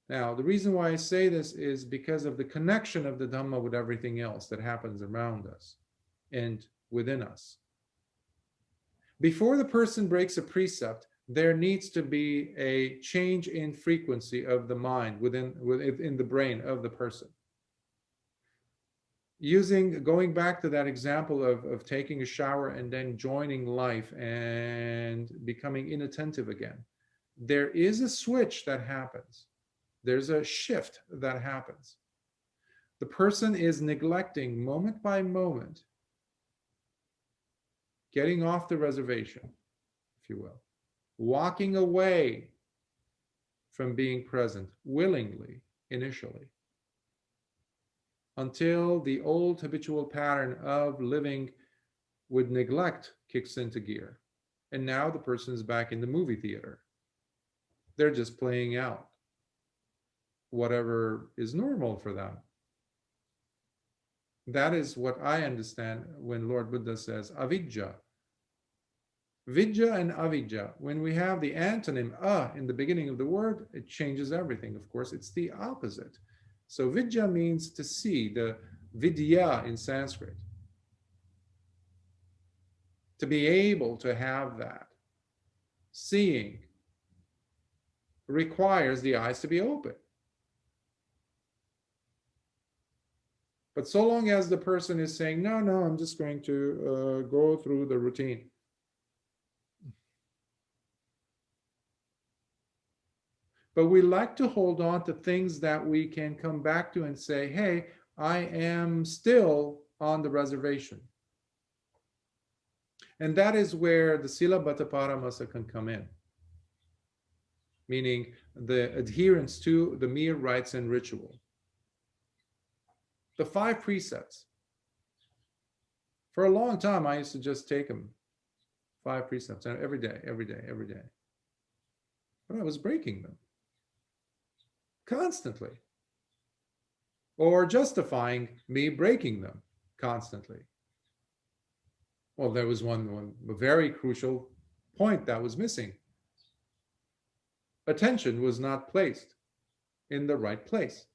Now, the reason why I say this is because of the connection of the Dhamma with everything else that happens around us and within us. Before the person breaks a precept, there needs to be a change in frequency of the mind within the brain of the person. Going back to that example of taking a shower and then joining life and becoming inattentive again, there is a switch that happens. There's a shift that happens. The person is neglecting moment by moment, getting off the reservation, if you will, walking away from being present willingly initially, until the old habitual pattern of living with neglect kicks into gear. And now the person is back in the movie theater. They're just playing out whatever is normal for them. That is what I understand when Lord Buddha says avidya. Vidya and avidya. When we have the antonym in the beginning of the word, it changes everything. Of course, it's the opposite. So vidya means to see, the vidya in Sanskrit. To be able to have that seeing requires the eyes to be open. But so long as the person is saying, no, I'm just going to go through the routine. But we like to hold on to things that we can come back to and say, hey, I am still on the reservation. And that is where the Sila Bhatta Paramasa can come in. Meaning the adherence to the mere rites and ritual. The 5 precepts. For a long time, I used to just take them. 5 precepts every day. But I was breaking them. Constantly. Or justifying me breaking them constantly. Well, there was one very crucial point that was missing. Attention was not placed in the right place.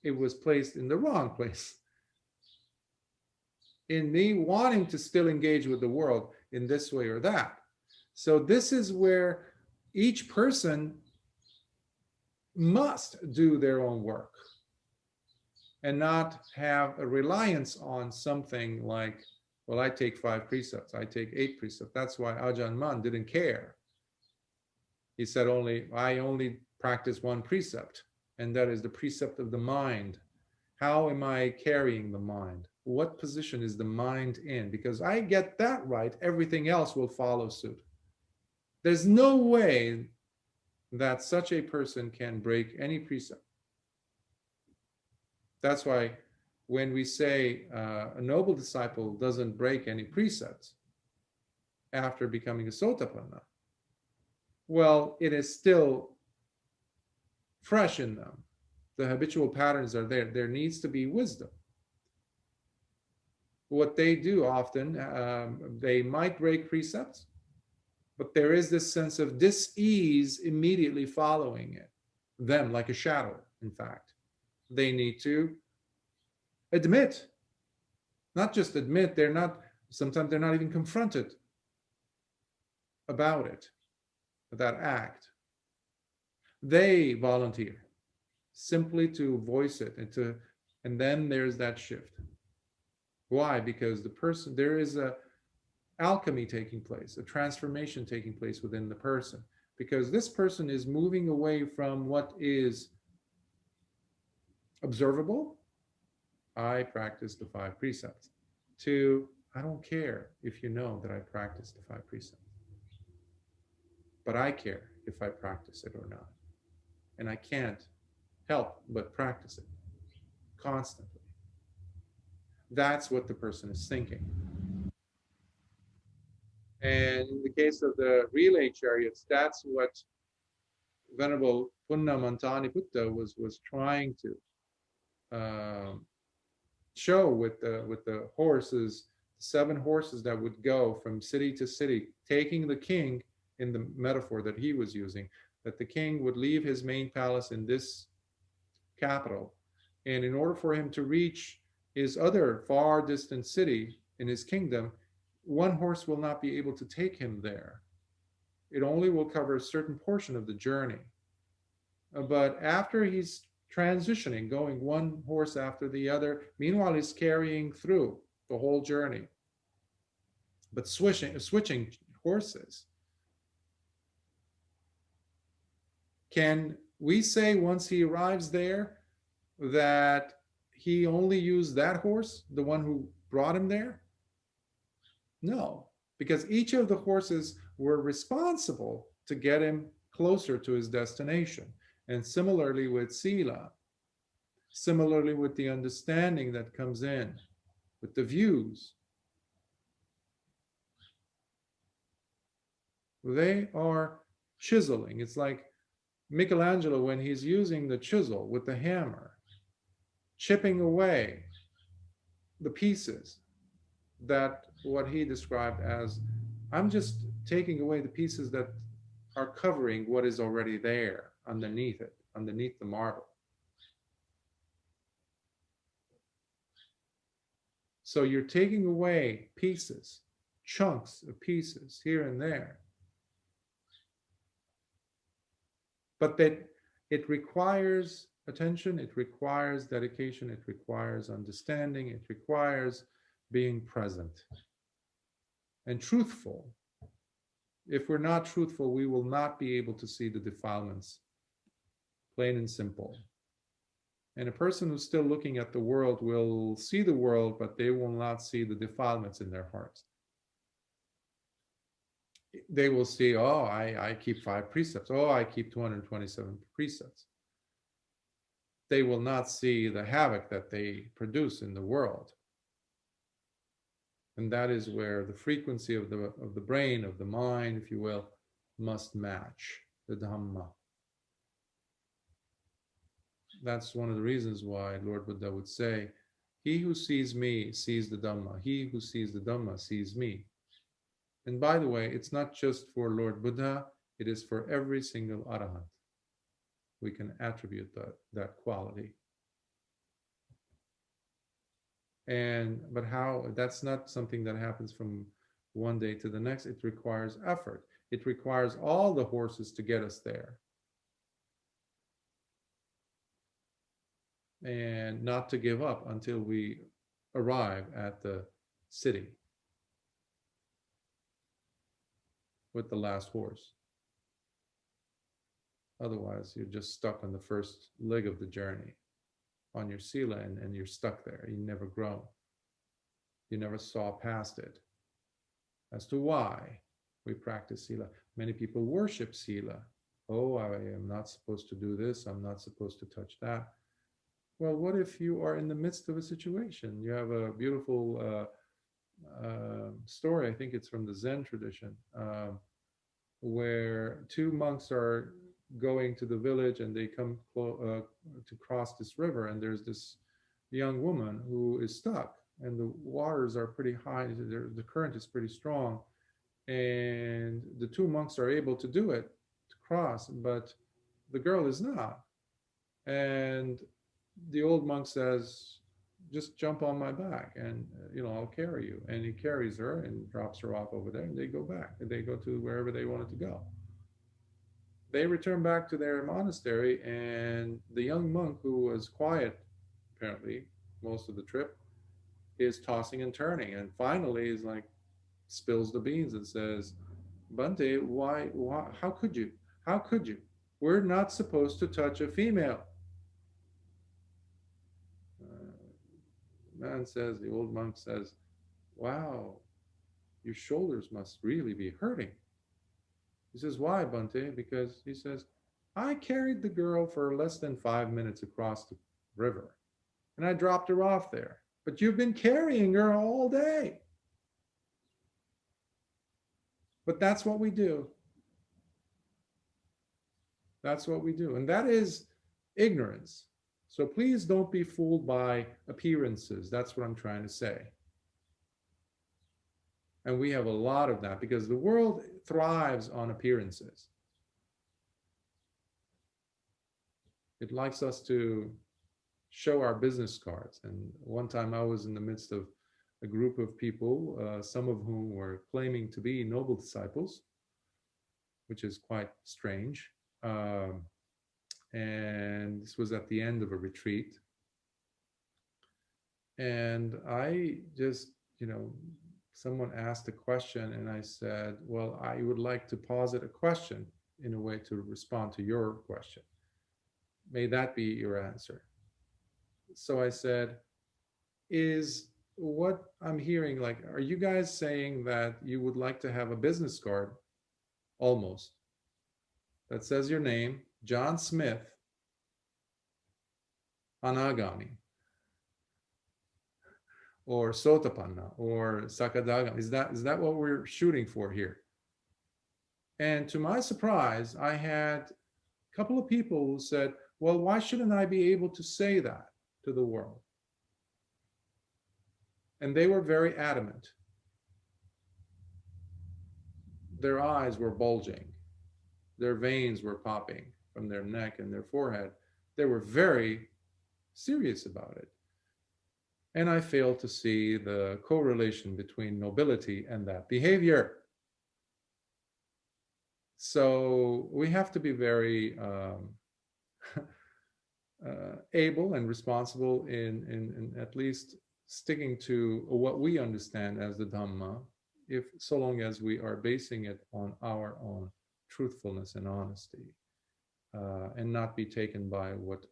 It was placed in the wrong place. In me wanting to still engage with the world in this way or that. So this is where each person must do their own work and not have a reliance on something like, well, I take 5 precepts, I take 8 precepts. That's why Ajahn Mun didn't care. He said I only practice 1 precept, and that is the precept of the mind. How am I carrying the mind? What position is the mind in? Because I get that right, everything else will follow suit. There's no way that such a person can break any precept. That's why when we say a noble disciple doesn't break any precepts after becoming a Sotapanna, well, it is still fresh in them. The habitual patterns are there. There needs to be wisdom. What they do often, they might break precepts, but there is this sense of dis-ease immediately following it. Them, like a shadow, in fact. They need to admit, not just admit, sometimes they're not even confronted about it, that act. They volunteer simply to voice it and then there's that shift. Why? Because there is a alchemy taking place, a transformation taking place within the person, because this person is moving away from what is observable, I practice the 5 precepts, to I don't care if you know that I practice the 5 precepts, but I care if I practice it or not. And I can't help but practice it constantly. That's what the person is thinking. And in the case of the relay chariots, that's what Venerable Punna Mantani Putta was trying to show with the horses, 7 horses that would go from city to city, taking the king, in the metaphor that he was using, that the king would leave his main palace in this capital, and in order for him to reach his other far distant city in his kingdom, one horse will not be able to take him there. It only will cover a certain portion of the journey. But after he's transitioning, going one horse after the other, meanwhile he's carrying through the whole journey, but switching horses. Can we say once he arrives there that he only used that horse, the one who brought him there? No, because each of the horses were responsible to get him closer to his destination. And similarly with sila, similarly with the understanding that comes in, with the views, they are chiseling. It's like Michelangelo when he's using the chisel with the hammer, chipping away the pieces, that what he described as, I'm just taking away the pieces that are covering what is already there underneath it, underneath the marble. So you're taking away pieces, chunks of pieces here and there. But that it requires attention, it requires dedication, it requires understanding, it requires being present and truthful. If we're not truthful, we will not be able to see the defilements, plain and simple. And a person who's still looking at the world will see the world, but they will not see the defilements in their hearts. They will see, oh, I keep 5 precepts. Oh, I keep 227 precepts. They will not see the havoc that they produce in the world. And that is where the frequency of the brain, of the mind, if you will, must match the Dhamma. That's one of the reasons why Lord Buddha would say, he who sees me sees the Dhamma. He who sees the Dhamma sees me. And by the way, it's not just for Lord Buddha, it is for every single Arahant. We can attribute that quality. But how, that's not something that happens from one day to the next. It requires effort. It requires all the horses to get us there. And not to give up until we arrive at the city with the last horse. Otherwise, you're just stuck on the first leg of the journey, on your sila, and you're stuck there. You never grow. You never saw past it. As to why we practice sila. Many people worship sila. Oh, I am not supposed to do this. I'm not supposed to touch that. Well, what if you are in the midst of a situation? You have a beautiful story, I think it's from the Zen tradition, where 2 monks are going to the village and they come to cross this river, and there's this young woman who is stuck, and the waters are pretty high, the current is pretty strong, and the 2 monks are able to do it, to cross, but the girl is not. And the old monk says, just jump on my back and I'll carry you. And he carries her and drops her off over there, and they go back, and they go to wherever they wanted to go. They return back to their monastery, and the young monk, who was quiet apparently most of the trip, is tossing and turning, and finally is like, spills the beans and says, Bhante, why how could you? We're not supposed to touch a female. the old monk says, wow, your shoulders must really be hurting. He says, why, Bhante? Because he says, I carried the girl for less than 5 minutes across the river and I dropped her off there. But you've been carrying her all day. But that's what we do. That's what we do. And that is ignorance. So please don't be fooled by appearances. That's what I'm trying to say. And we have a lot of that because the world thrives on appearances. It likes us to show our business cards. And one time I was in the midst of a group of people, some of whom were claiming to be noble disciples, which is quite strange. And this was at the end of a retreat. And I just, someone asked a question and I said, well, I would like to posit a question in a way to respond to your question. May that be your answer. So I said, is what I'm hearing, like, are you guys saying that you would like to have a business card almost that says your name, John Smith, Anagami, or Sotapanna, or Sakadagami? Is that what we're shooting for here? And to my surprise, I had a couple of people who said, well, why shouldn't I be able to say that to the world? And they were very adamant. Their eyes were bulging. Their veins were popping from their neck and their forehead. They were very serious about it. And I failed to see the correlation between nobility and that behavior. So we have to be very able and responsible in at least sticking to what we understand as the Dhamma, if so long as we are basing it on our own truthfulness and honesty, and not be taken by what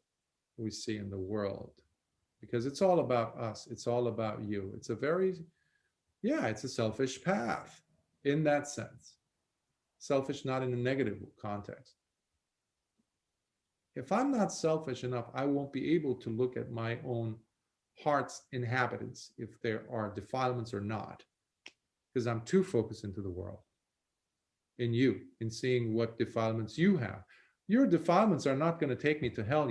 we see in the world, because it's all about us. It's all about you. It's it's a selfish path in that sense. Selfish, not in a negative context. If I'm not selfish enough, I won't be able to look at my own heart's inhabitants, if there are defilements or not, because I'm too focused into the world, in you, in seeing what defilements you have. Your defilements are not going to take me to hell,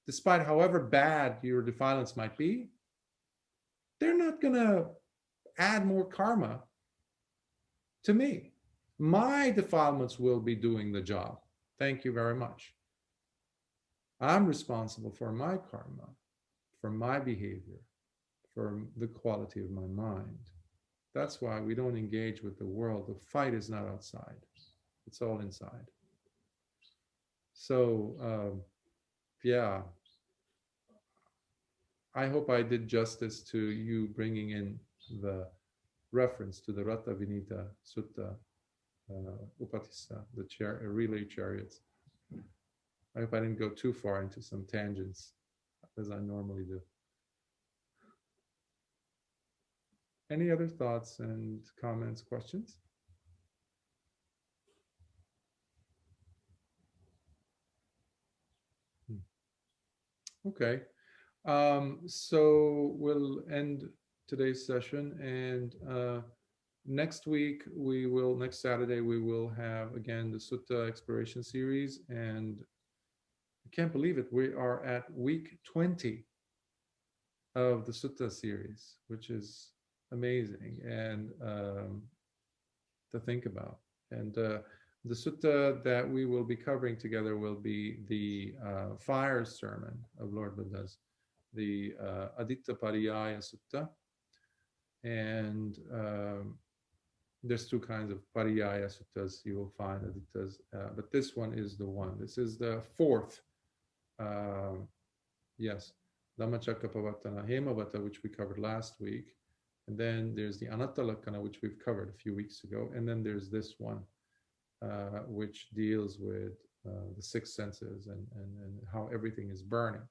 Despite however bad your defilements might be, they're not going to add more karma to me. My defilements will be doing the job. Thank you very much. I'm responsible for my karma, for my behavior, for the quality of my mind. That's why we don't engage with the world. The fight is not outside. It's all inside. So, I hope I did justice to you bringing in the reference to the Ratta Vinita Sutta Upatissa, the relay chariots. I hope I didn't go too far into some tangents, as I normally do. Any other thoughts and comments, questions? Okay. So we'll end today's session, and next Saturday, we will have again the Sutta Exploration Series, and I can't believe it, we are at week 20 of the Sutta series, which is amazing and to think about. And the sutta that we will be covering together will be the fire sermon of Lord Buddha's, the Aditta Pariyaya Sutta. And there's two kinds of Pariyaya suttas you will find, Adittas, but this one is the one. This is the fourth, Dhammacakkappavattana Hemavata, which we covered last week. And then there's the Anatta Lakkana, which we've covered a few weeks ago. And then there's this one, which deals with the six senses and how everything is burning.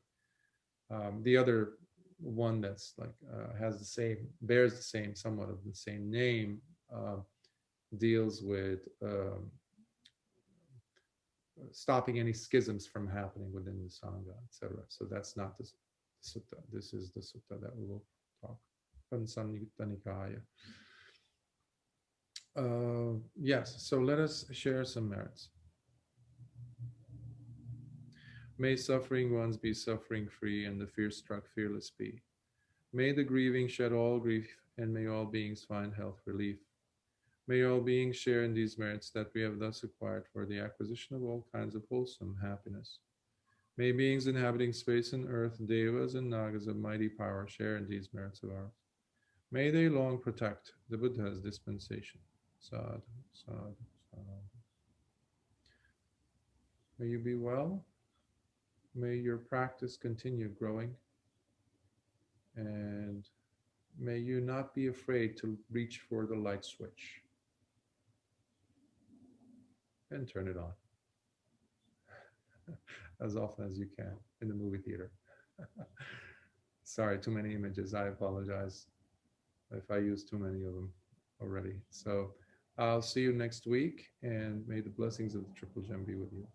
The other one that's like has the same, bears the same, somewhat of the same name, deals with stopping any schisms from happening within the Sangha, etc. So that's not the sutta. This is the sutta that we will talk. Samyutta Nikaya. Yes, so let us share some merits. May suffering ones be suffering free, and the fear-struck fearless be. May the grieving shed all grief, and may all beings find health relief. May all beings share in these merits that we have thus acquired for the acquisition of all kinds of wholesome happiness. May beings inhabiting space and earth, devas and nagas of mighty power, share in these merits of ours. May they long protect the Buddha's dispensation. Sadhu, sadhu, sadhu. May you be well. May your practice continue growing. And may you not be afraid to reach for the light switch and turn it on as often as you can in the movie theater. Sorry, too many images. I apologize if I use too many of them already. So I'll see you next week, and may the blessings of the Triple Gem be with you.